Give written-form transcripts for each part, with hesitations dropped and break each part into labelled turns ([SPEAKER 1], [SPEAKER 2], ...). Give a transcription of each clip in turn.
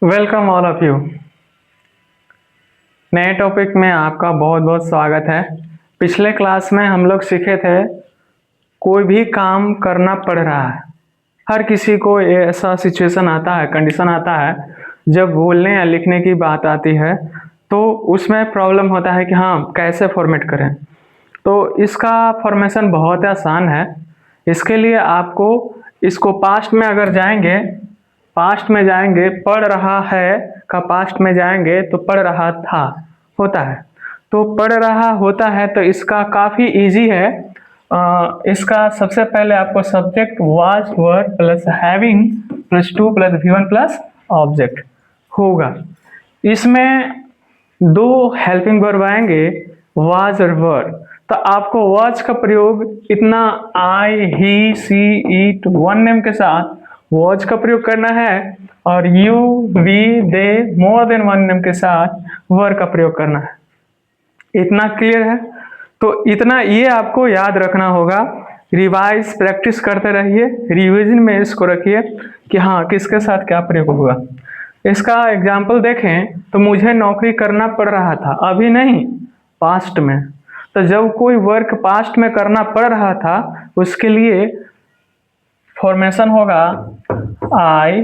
[SPEAKER 1] Welcome all of you. नए topic में आपका बहुत बहुत स्वागत है। पिछले क्लास में हम लोग सीखे थे कोई भी काम करना पड़ रहा है। हर किसी को ऐसा सिचुएशन आता है, कंडीशन आता है, जब बोलने या लिखने की बात आती है तो उसमें प्रॉब्लम होता है कि हाँ कैसे फॉर्मेट करें। तो इसका फॉर्मेशन बहुत आसान है। इसके लिए आपको इसको पास्ट में अगर जाएंगे, पास्ट में जाएंगे, पढ़ रहा है का पास्ट में जाएंगे तो पढ़ रहा था होता है, तो पढ़ रहा होता है। तो इसका काफ़ी इजी है। इसका सबसे पहले आपको subject was were plus having plus two plus V1 plus object होगा। इसमें दो हेल्पिंग वर्ब आएंगे, वाज और वर। तो आपको वाज का प्रयोग इतना I, he, she, it, one name के साथ वाज का प्रयोग करना है और you, we, they, more than one name के साथ वर का प्रयोग करना है। इतना क्लियर है? तो इतना ये आपको याद रखना होगा। रिवाइज प्रैक्टिस करते रहिए, रिवीजन में इसको रखिए कि हाँ किसके साथ क्या प्रयोग होगा। इसका एग्जाम्पल देखें तो मुझे नौकरी करना पड़ रहा था, अभी नहीं, पास्ट में। तो जब कोई वर्क पास्ट में करना पड़ रहा था उसके लिए फॉर्मेशन होगा आई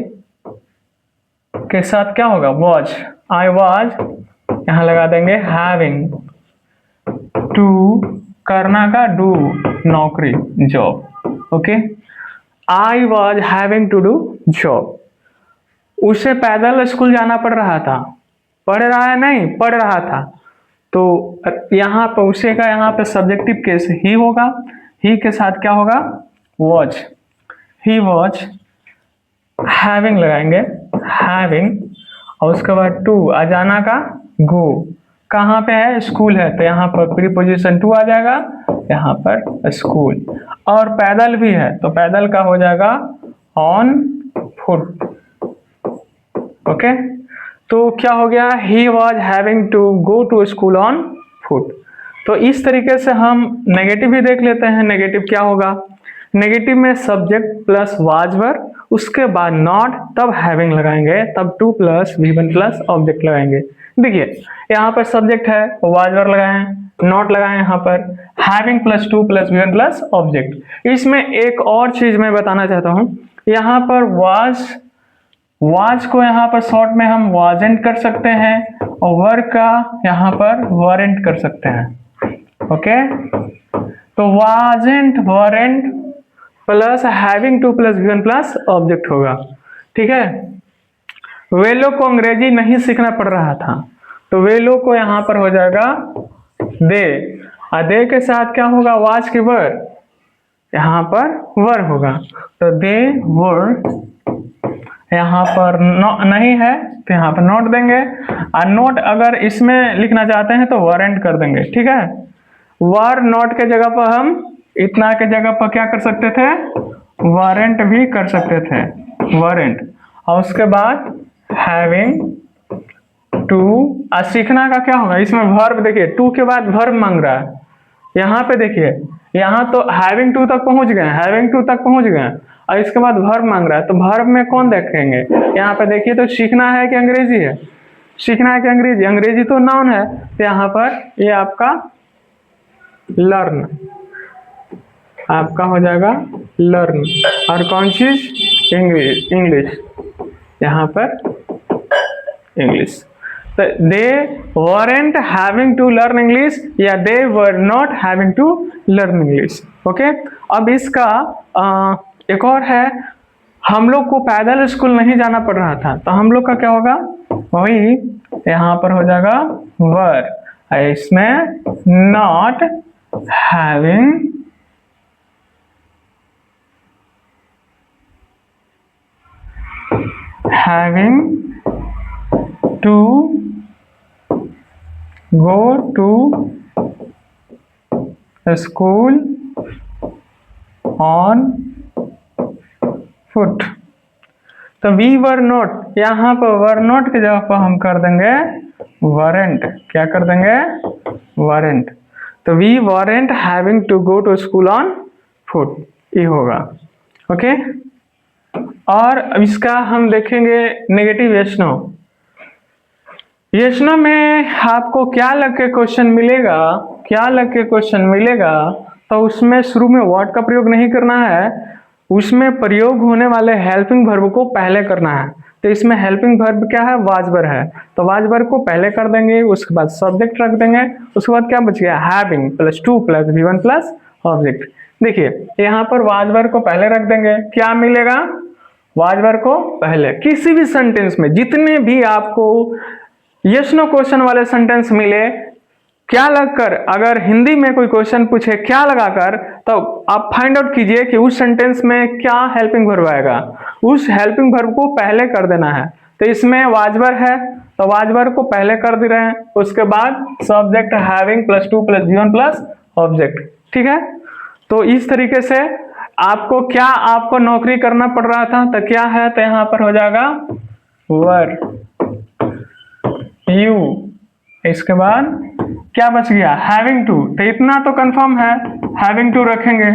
[SPEAKER 1] के साथ क्या होगा, वॉज। आई वॉज, यहां लगा देंगे हैविंग टू, करना का डू, नौकरी, job. Okay, I was having to do job. उसे पैदल स्कूल जाना पड़ रहा था, पढ़ रहा है नहीं, पढ़ रहा था। तो यहाँ पर उसे का यहाँ पे सब्जेक्टिव केस ही होगा। ही के साथ क्या होगा, वॉज। ही वॉज हैविंग लगाएंगे, हैविंग, और उसके बाद टू, आ जाना का गो। कहाँ पे है, स्कूल है, तो यहाँ पर प्रीपोजिशन टू आ जाएगा, यहाँ पर स्कूल। और पैदल भी है तो पैदल का हो जाएगा ऑन फुट। ओके, तो क्या हो गया, he was having to go to school on foot. तो इस तरीके से हम नेगेटिव भी देख लेते हैं। नेगेटिव क्या होगा, नेगेटिव में सब्जेक्ट प्लस वाज वर, उसके बाद नॉट, तब हैविंग लगाएंगे, तब to plus V1 plus object लगाएंगे। देखिए यहाँ पर सब्जेक्ट है, वाज वर लगाए, नॉट लगाए, यहाँ पर having plus two plus V1 plus object. इसमें एक और चीज मैं बताना चाहता हूँ, यहाँ पर वाज को यहाँ पर शॉर्ट में हम वाजेंट कर सकते हैं और वर्क का यहाँ पर वरेंट कर सकते हैं। ओके, तो wasn't weren't plus having to plus V1 plus object होगा। ठीक है, वे लोग को अंग्रेजी नहीं सीखना पड़ रहा था, तो वे लोग को यहाँ पर हो जाएगा दे, और दे के साथ क्या होगा, वाज की वर, यहाँ पर वर होगा, तो दे वर। यहाँ पर नहीं है तो यहाँ पर नोट देंगे, और नोट अगर इसमें लिखना चाहते हैं तो वरेंट कर देंगे। ठीक है, वर नोट के जगह पर हम इतना के जगह पर क्या कर सकते थे, वारंट भी कर सकते थे, वारंट। और उसके बाद हैविंग टू, और सीखना का क्या होगा, इसमें वर्ब देखिए, टू के बाद वर्ब मांग रहा है। यहाँ पे देखिए, यहाँ तो हैविंग टू तक पहुंच गए, हैविंग टू तक पहुंच गए, और इसके बाद वर्ब मांग रहा है। तो वर्ब में कौन देखेंगे, यहाँ पे देखिए, तो सीखना है कि अंग्रेजी है, सीखना है कि अंग्रेजी, अंग्रेजी तो नाउन है, तो यहाँ पर ये आपका लर्न, आपका हो जाएगा लर्न, और कौन चीज, इंग्लिश, यहाँ पर इंग्लिश। तो दे weren't having to learn English या they were not having to learn English। Okay, अब इसका एक और है, हम लोग को पैदल स्कूल नहीं जाना पड़ रहा था, तो हम लोग का क्या होगा, वही यहाँ पर हो जाएगा वर, इसमें not having to go to school on foot। तो वी वर नॉट, यहाँ पर वर नॉट के जगह पर हम कर देंगे वरेंट। क्या कर देंगे, वरेंट। तो we weren't having to go to school on foot, ये होगा। ओके, और इसका हम देखेंगे नेगेटिव यस नो। यशनो में आपको क्या लग के क्वेश्चन मिलेगा, क्या लग के क्वेश्चन मिलेगा, तो उसमें शुरू में व्हाट का प्रयोग नहीं करना है, उसमें प्रयोग होने वाले हेल्पिंग वर्ब को पहले करना है। तो इसमें हेल्पिंग वर्ब क्या है, वाज वर्ब है, तो वाज वर्ब को पहले कर देंगे, उसके बाद सब्जेक्ट रख देंगे, उसके बाद क्या बच गया, having plus two plus V1 plus object. देखिए यहाँ पर वाज वर्ब को पहले रख देंगे, क्या मिलेगा, वाज वर्ब को पहले। किसी भी सेंटेंस में जितने भी आपको यस नो क्वेश्चन वाले सेंटेंस मिले, क्या लगकर, अगर हिंदी में कोई क्वेश्चन पूछे क्या लगाकर, तो आप फाइंड आउट कीजिए कि उस सेंटेंस में क्या हेल्पिंग वर्ब आएगा, उस हेल्पिंग वर्ब को पहले कर देना है। तो इसमें वाज वर्ब है तो वाज वर्ब को पहले कर दे रहे हैं, उसके बाद subject having plus two plus V1 plus object. ठीक है, तो इस तरीके से आपको नौकरी करना पड़ रहा था, तो क्या है, तो यहाँ पर हो जाएगा वर यू, इसके बाद क्या बच गया, हैविंग टू। तो इतना तो कंफर्म है, हैविंग टू रखेंगे।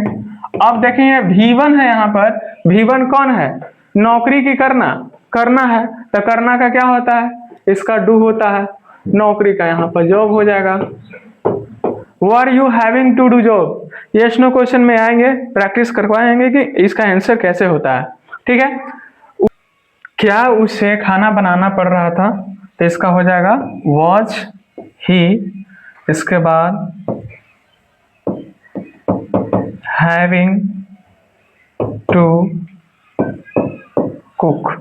[SPEAKER 1] अब देखिए V1 है, यहाँ पर V1 कौन है, नौकरी की करना है, तो करना का क्या होता है, इसका डू होता है, नौकरी का यहाँ पर जॉब हो जाएगा। Were you having to do job, yes no question में आएंगे, प्रैक्टिस करवाएंगे कि इसका आंसर कैसे होता है। ठीक है, क्या उसे खाना बनाना पड़ रहा था, तो इसका हो जाएगा वॉज ही, इसके बाद having to cook,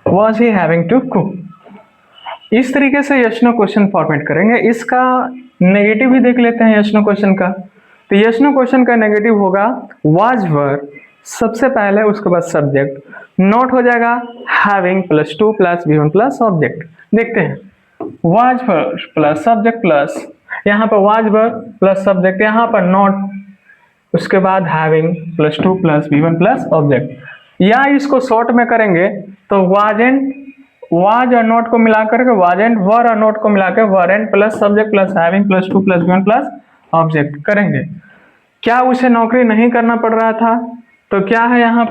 [SPEAKER 1] was he having to cook. इस तरीके से यस नो क्वेश्चन फॉर्मेट करेंगे। इसका नेगेटिव भी देख लेते हैं यस नो क्वेश्चन का। तो यस नो क्वेश्चन का नेगेटिव होगा वाज वर्ब सबसे पहले, उसके बाद सब्जेक्ट, नोट हो जाएगा having plus two plus V1 plus object. देखते हैं, was verb plus subject plus, यहाँ पर वाज वर्ब प्लस सब्जेक्ट, यहाँ पर नोट, उसके बाद having plus two plus V1 plus object. या इसको शॉर्ट में करेंगे तो वाज और नोट को मिलाकर के वाजेंट, वर और नोट को मिलाकर warrant plus subject plus having plus two plus V1 plus object करेंगे। क्या उसे नौकरी नहीं करना पड़ रहा था, तो क्या है यहाँ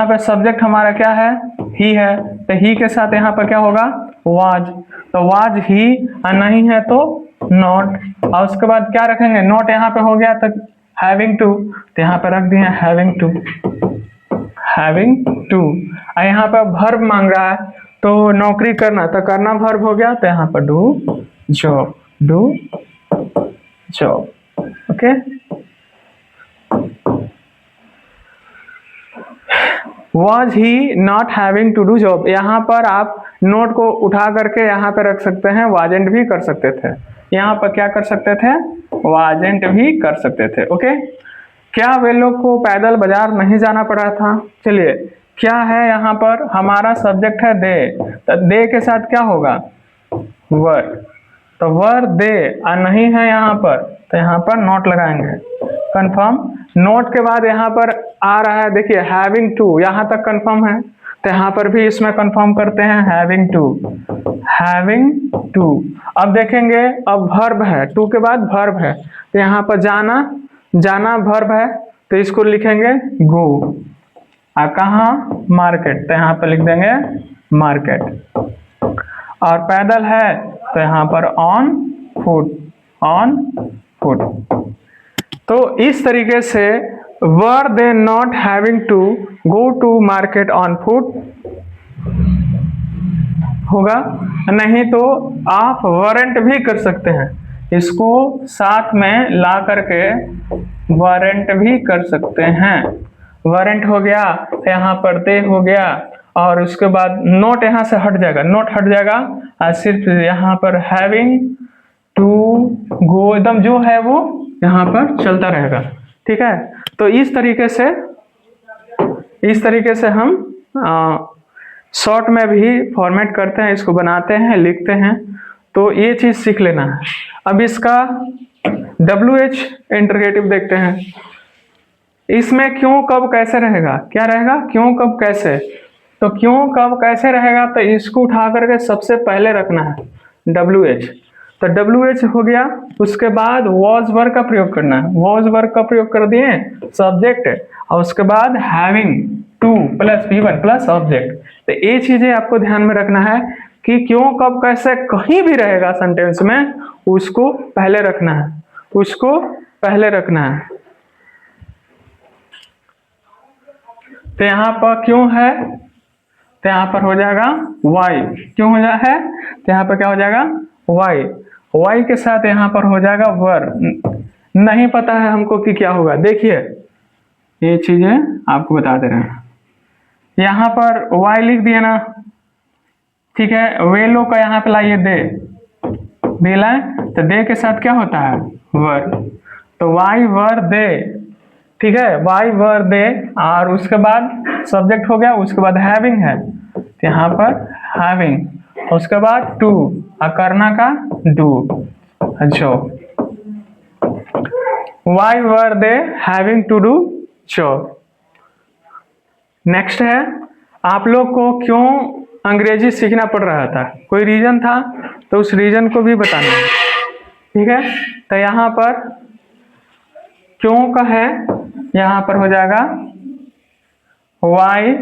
[SPEAKER 1] पर सब्जेक्ट हमारा क्या है, ही है, तो ही के साथ यहाँ पर क्या होगा, वाज, तो वाज ही, और नहीं है तो नॉट, और उसके बाद क्या रखेंगे, नॉट यहाँ पे हो गया, तो हैविंग टू, तो यहाँ पे रख दिए हैविंग टू, और यहाँ पर वर्ब मांग रहा है, तो नौकरी करना, तो करना वर्ब हो गया, तो यहाँ पर do job. Okay, Was he not having to do job, यहाँ पर आप नोट को उठा करके यहाँ पे रख सकते हैं, वाजेंट भी कर सकते थे, यहाँ पर क्या कर सकते थे, वाजेंट भी कर सकते थे। ओके, क्या वे लोग को पैदल बाजार नहीं जाना पड़ा था। चलिए, क्या है यहाँ पर, हमारा सब्जेक्ट है दे, तो दे के साथ क्या होगा, वर, तो वर दे, और नहीं है यहाँ पर, तो यहाँ पर नोट लगाएंगे, कंफर्म। नोट के बाद यहाँ पर आ रहा है, देखिए हैविंग टू, यहाँ तक कंफर्म है, तो यहाँ पर भी इसमें कंफर्म करते हैं हैविंग टू। अब देखेंगे, अब वर्ब है, टू के बाद वर्ब है, तो यहाँ पर जाना वर्ब है, तो इसको लिखेंगे गो, और कहाँ, मार्केट, तो यहाँ पर लिख देंगे मार्केट, और पैदल है तो यहाँ पर ऑन फुट। तो इस तरीके से were they not having to go to market on foot होगा, नहीं तो आप वरेंट भी कर सकते हैं, इसको साथ में ला करके वारंट भी कर सकते हैं। वारंट हो गया, यहाँ पर दे हो गया, और उसके बाद नोट यहाँ से हट जाएगा, नोट हट जाएगा, और सिर्फ यहाँ पर हैविंग टू गो एकदम जो है वो यहाँ पर चलता रहेगा। ठीक है, तो इस तरीके से हम शॉर्ट में भी फॉर्मेट करते हैं, इसको बनाते हैं, लिखते हैं, तो ये चीज सीख लेना है। अब इसका WH इंटरगेटिव देखते हैं, इसमें क्यों कब कैसे रहेगा, क्या रहेगा, क्यों कब कैसे, तो क्यों कब कैसे रहेगा, तो इसको उठा करके सबसे पहले रखना है WH, तो WH हो गया, उसके बाद वॉज वर्ब का प्रयोग करना है, वॉज वर्ब का प्रयोग कर दिए सब्जेक्ट, और उसके बाद having to plus V1 plus object. तो ये चीजें आपको ध्यान में रखना है, कि क्यों कब कैसे कहीं भी रहेगा सेंटेंस में, उसको पहले रखना है, उसको पहले रखना है। तो यहाँ पर क्यों है, तो यहाँ पर हो जाएगा वाई। क्यों हो जाए है, तो यहाँ पर क्या हो जाएगा वाई। वाई के साथ यहाँ पर हो जाएगा वर। नहीं पता है हमको कि क्या होगा, देखिए ये चीजें आपको बता दे रहे हैं। यहाँ पर वाई लिख दिया ना, ठीक है। वेलो का यहाँ पे लाइए दे, दे लाए, तो दे के साथ क्या होता है वर, तो वाई वर दे, ठीक है। वाई वर दे, और उसके बाद सब्जेक्ट हो गया, उसके बाद हैविंग है, तो यहाँ पर हैविंग, उसके बाद टू, करना का do, job. Why were they having to do job. Next है, आप लोग को क्यों अंग्रेजी सीखना पड़ रहा था, कोई रीजन था तो उस रीजन को भी बताना है, ठीक है। तो यहाँ पर क्यों का है, यहाँ पर हो जाएगा वाई,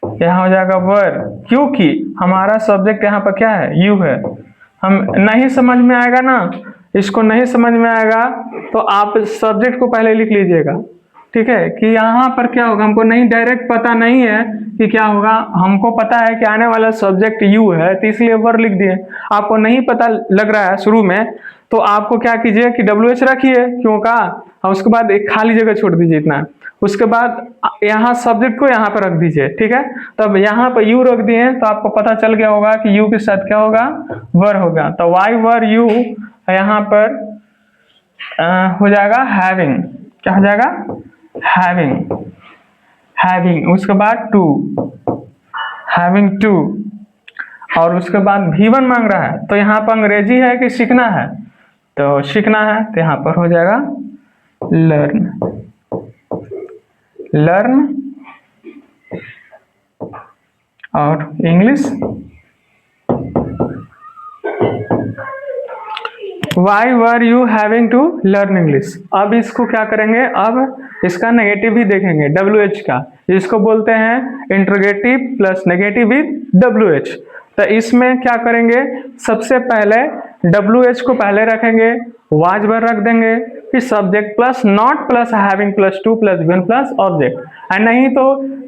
[SPEAKER 1] यहाँ हो जाएगा वर, क्योंकि हमारा सब्जेक्ट यहाँ पर क्या है यू है। हम नहीं समझ में आएगा ना, इसको नहीं समझ में आएगा तो आप सब्जेक्ट को पहले लिख लीजिएगा, ठीक है। कि यहाँ पर क्या होगा, हमको नहीं डायरेक्ट पता नहीं है कि क्या होगा, हमको पता है कि आने वाला सब्जेक्ट यू है, तो इसलिए वर लिख दिए। आपको नहीं पता लग रहा है शुरू में, तो आपको क्या कीजिए कि WH रखिए, क्यों का, और उसके बाद एक खाली जगह छोड़ दीजिए इतना, उसके बाद यहाँ सब्जेक्ट को यहाँ पर रख दीजिए, ठीक है। तब यहाँ पर यू रख दिए तो आपको पता चल गया होगा कि यू के साथ क्या होगा वर होगा। तो वाई वर यू, यहाँ पर हो जाएगा हैविंग, क्या हो जाएगा हैविंग, हैविंग, उसके बाद टू, हैविंग टू, और उसके बाद V1 मांग रहा है, तो यहाँ पर अंग्रेजी है कि सीखना है, तो सीखना है, तो यहाँ पर हो जाएगा लर्न, लर्न, और English why were you having to learn English. अब इसको क्या करेंगे, अब इसका नेगेटिव भी देखेंगे WH का, इसको बोलते हैं interrogative plus negative with WH। तो इसमें क्या करेंगे, सबसे पहले WH को पहले रखेंगे, वाज वर रख देंगे, फिर subject plus not plus having plus two plus V1 plus object, और नहीं तो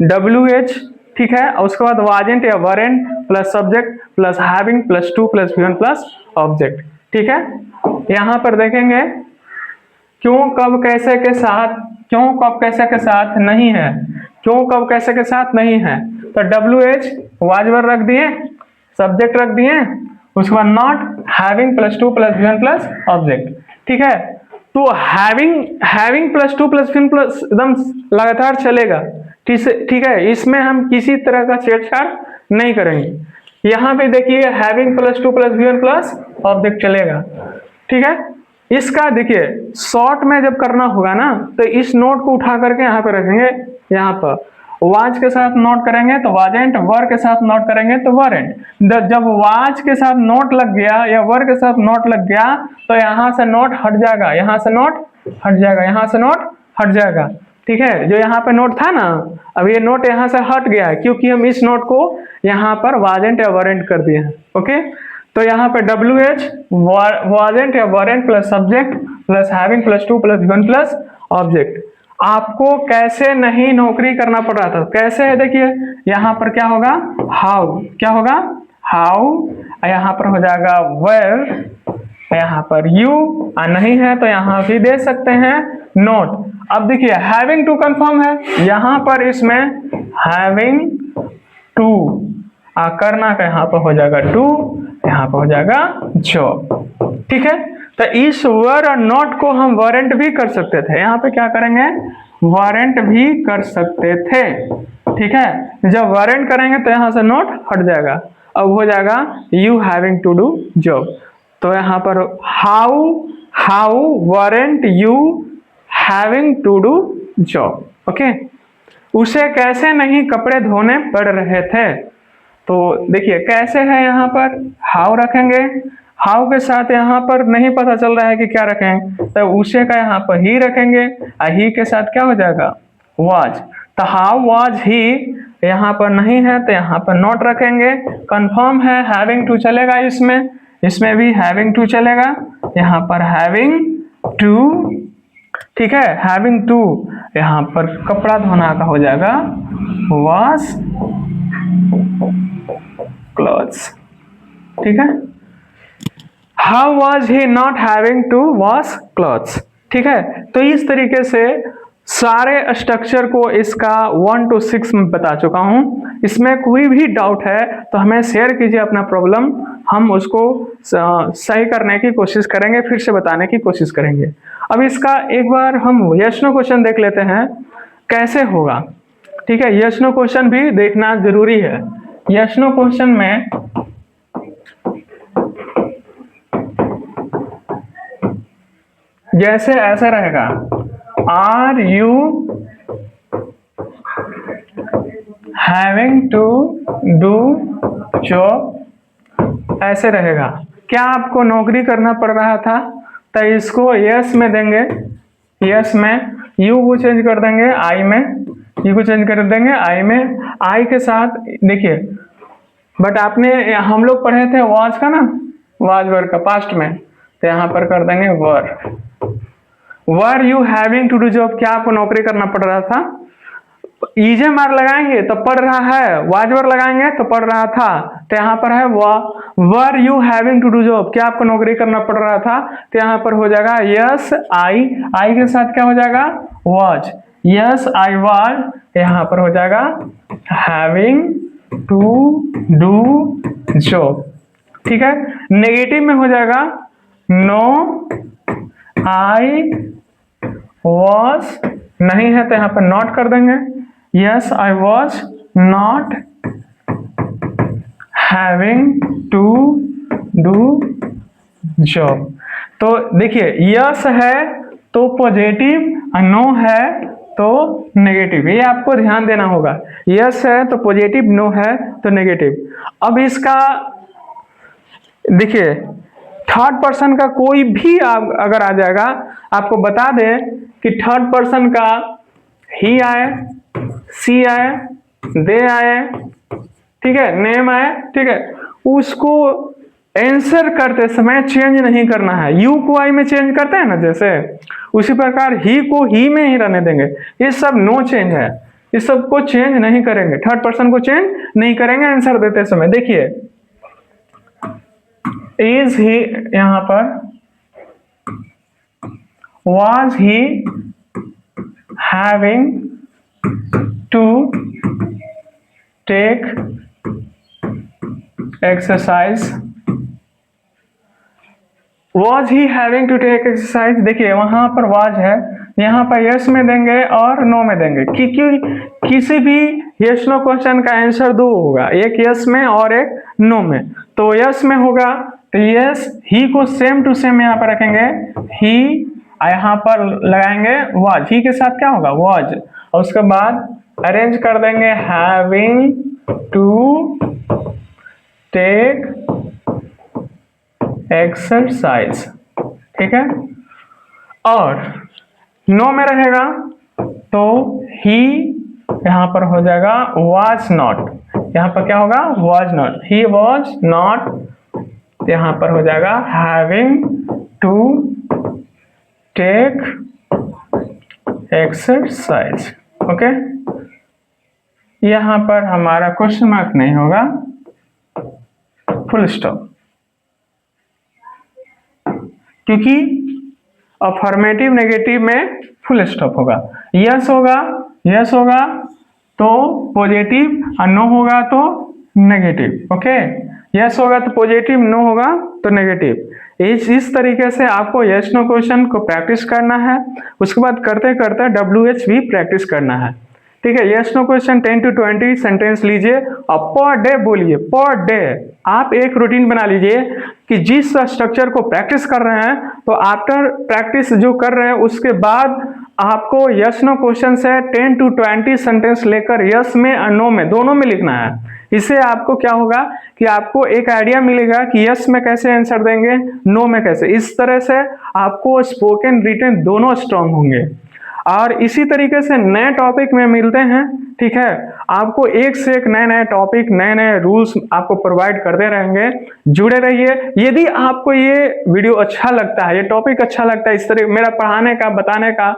[SPEAKER 1] WH, ठीक है, उसके बाद वाजेंट या warrant plus subject plus having plus two plus V1 plus object, ठीक है। यहाँ पर देखेंगे क्यों कब कैसे के साथ, क्यों कब कैसे के साथ नहीं है, क्यों कब कैसे के साथ नहीं है, तो WH वाज वर रख दिए, सब्जेक्ट रख दिए, उसके बाद not having plus two plus V1 plus object, ठीक है। तो having plus two plus V1 plus एकदम लगातार चलेगा, ठीक है। इसमें हम किसी तरह का छेड़छाड़ नहीं करेंगे। यहाँ पे देखिए having plus two plus V1 plus object चलेगा, ठीक है। इसका देखिए शॉर्ट में जब करना होगा ना, तो इस नोट को उठा करके यहाँ पे रखेंगे, यहाँ पर वाज के साथ नोट करेंगे तो वाजेंट, वर के साथ नोट करेंगे तो वरेंट। जब वाज के साथ नोट लग गया या वर के साथ नोट लग गया, तो यहाँ से नोट हट जाएगा, यहाँ से नोट हट जाएगा, यहाँ से नोट हट जाएगा, ठीक है। जो यहाँ पे नोट था ना, अब ये नोट यहाँ से हट गया है, क्योंकि हम इस नोट को यहाँ पर वाजेंट या वरेंट कर दिए हैं, ओके। तो यहाँ पे WH वाजेंट या warrant plus subject plus having plus two plus V1 plus object. आपको कैसे नहीं नौकरी करना पड़ रहा था, कैसे है देखिए, यहाँ पर क्या होगा हाउ, क्या होगा हाउ, यहाँ पर हो जाएगा वेयर, यहाँ पर यू, नहीं है तो यहाँ भी दे सकते हैं नोट। अब देखिए हैविंग टू कंफर्म है, यहाँ पर इसमें हैविंग टू, करना का यहाँ पर हो जाएगा टू, यहाँ पर हो जाएगा जॉब, ठीक है। तो इस वर और नॉट को हम वारंट भी कर सकते थे, यहाँ पे क्या करेंगे वारंट भी कर सकते थे, ठीक है। जब वारंट करेंगे तो यहाँ से नॉट हट जाएगा, अब हो जाएगा you having to do job. तो यहाँ पर how weren't you having to do job, okay. उसे कैसे नहीं कपड़े धोने पड़ रहे थे, तो देखिए कैसे है, यहाँ पर हाउ रखेंगे, हाउ के साथ यहाँ पर नहीं पता चल रहा है कि क्या रखें, तो उसे का यहाँ पर ही रखेंगे, ही के साथ क्या हो जाएगा वाज, तो हाउ वाज ही यहाँ पर नहीं है तो यहाँ पर नॉट रखेंगे। कंफर्म है, हैविंग टू चलेगा, इसमें भी हैविंग टू चलेगा, यहाँ पर हैविंग टू, ठीक है, हैविंग टू। यहाँ पर कपड़ा धोना का हो जाएगा वॉश क्लॉथ्स, ठीक है। How was he not having to wash clothes, ठीक है। तो इस तरीके से सारे स्ट्रक्चर को इसका 1 to 6 में बता चुका हूं। इसमें कोई भी डाउट है तो हमें शेयर कीजिए अपना प्रॉब्लम, हम उसको सही करने की कोशिश करेंगे, फिर से बताने की कोशिश करेंगे। अब इसका एक बार हम यस नो क्वेश्चन देख लेते हैं कैसे होगा, ठीक है। यस नो क्वेश्चन भी देखना जरूरी है। यस नो क्वेश्चन में जैसे ऐसे रहेगा, are you having to do job, ऐसे रहेगा। क्या आपको नौकरी करना पड़ रहा था, तो इसको यस में देंगे, यस में यू को चेंज कर देंगे आई में, यू को चेंज कर देंगे आई में, आई के साथ देखिए, बट आपने हम लोग पढ़े थे वाज का ना, वाज वर्ड का पास्ट में, तो यहाँ पर कर देंगे were you having to do job, क्या आपको नौकरी करना पड़ रहा था। ईजे मार लगाएंगे तो पढ़ रहा है, वाज वर्ड लगाएंगे तो पढ़ रहा था, तो यहाँ पर है were you having to do job, क्या आपको नौकरी करना पड़ रहा था, तो यहाँ पर हो जाएगा यस आई, आई के साथ क्या हो जाएगा वाज, यस आई वाज, यहाँ पर हो जाएगा हैविंग टू डू जॉब, ठीक है। नेगेटिव में हो जाएगा नो आई वॉज, नहीं है तो यहाँ पर नॉट कर देंगे, yes I was not having to do job. तो देखिए यस है तो पॉजिटिव, नो है तो नेगेटिव, ये आपको ध्यान देना होगा। यस है तो पॉजिटिव, नो है तो नेगेटिव। अब इसका देखिए थर्ड पर्सन का कोई भी अगर आ जाएगा, आपको बता दें कि थर्ड पर्सन का ही आए, सी आए, दे आए, ठीक है, नेम आए, ठीक है, उसको आंसर करते समय चेंज नहीं करना है। यू को आई में चेंज करते हैं ना जैसे, उसी प्रकार ही को ही में ही रहने देंगे। ये सब नो चेंज है, इस सब को चेंज नहीं करेंगे, थर्ड पर्सन को चेंज नहीं करेंगे आंसर देते समय। देखिए इज ही, यहां पर was he having to take exercise, was he having to take exercise, देखिए वहां पर was है, यहाँ पर यस में देंगे और नो में देंगे, क्योंकि किसी भी यस नो क्वेश्चन का आंसर दो होगा, एक यस में और एक नो में। तो यस में होगा तो यस, ही को सेम टू सेम यहाँ पर रखेंगे, ही यहाँ पर लगाएंगे वाज, ही के साथ क्या होगा वाज, और उसके बाद अरेंज कर देंगे हैविंग टू टेक एक्सरसाइज, ठीक है। और नो में रहेगा तो ही यहाँ पर हो जाएगा वाज नॉट, यहाँ पर क्या होगा was not, he was not, यहाँ पर हो जाएगा having to take exercise, okay. यहाँ पर हमारा क्वेश्चन मार्क नहीं होगा, फुल स्टॉप, क्योंकि अफर्मेटिव नेगेटिव में फुल स्टॉप होगा। यस होगा, यस होगा तो पॉजिटिव और नो होगा तो नेगेटिव, ओके। यस होगा तो पॉजिटिव, नो होगा तो नेगेटिव। इस तरीके से आपको यस नो क्वेश्चन को प्रैक्टिस करना है, उसके बाद करते करते WH भी प्रैक्टिस करना है, ठीक है। Yes no question 10 to 20 sentence लीजिए और पर डे बोलिए, पर डे आप एक रूटीन बना लीजिए कि जिस स्ट्रक्चर को प्रैक्टिस कर रहे हैं तो आफ्टर प्रैक्टिस जो कर रहे हैं उसके बाद आपको यस नो क्वेश्चन से 10 to 20 सेंटेंस लेकर यस में और नो में दोनों में लिखना है। इससे आपको क्या होगा कि आपको एक आइडिया मिलेगा कि यस में कैसे आंसर देंगे, नो में कैसे। इस तरह से आपको स्पोकन रिटन दोनों स्ट्रांग होंगे। और इसी तरीके से नए टॉपिक में मिलते हैं। ठीक है, आपको एक से एक नए नए टॉपिक, नए नए रूल्स आपको प्रोवाइड करते रहेंगे। जुड़े रहिए। यदि आपको ये वीडियो अच्छा लगता है, ये टॉपिक अच्छा लगता है, इस तरह मेरा पढ़ाने का, बताने का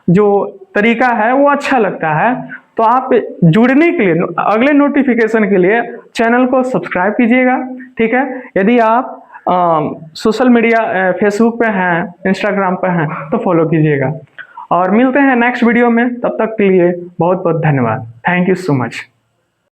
[SPEAKER 1] जो तरीका है वो अच्छा लगता है, तो आप जुड़ने के लिए, अगले नोटिफिकेशन के लिए चैनल को सब्सक्राइब कीजिएगा। ठीक है, यदि आप सोशल मीडिया फेसबुक पे हैं, इंस्टाग्राम पे हैं, तो फॉलो कीजिएगा। और मिलते हैं नेक्स्ट वीडियो में, तब तक के लिए बहुत बहुत धन्यवाद। Thank you so much.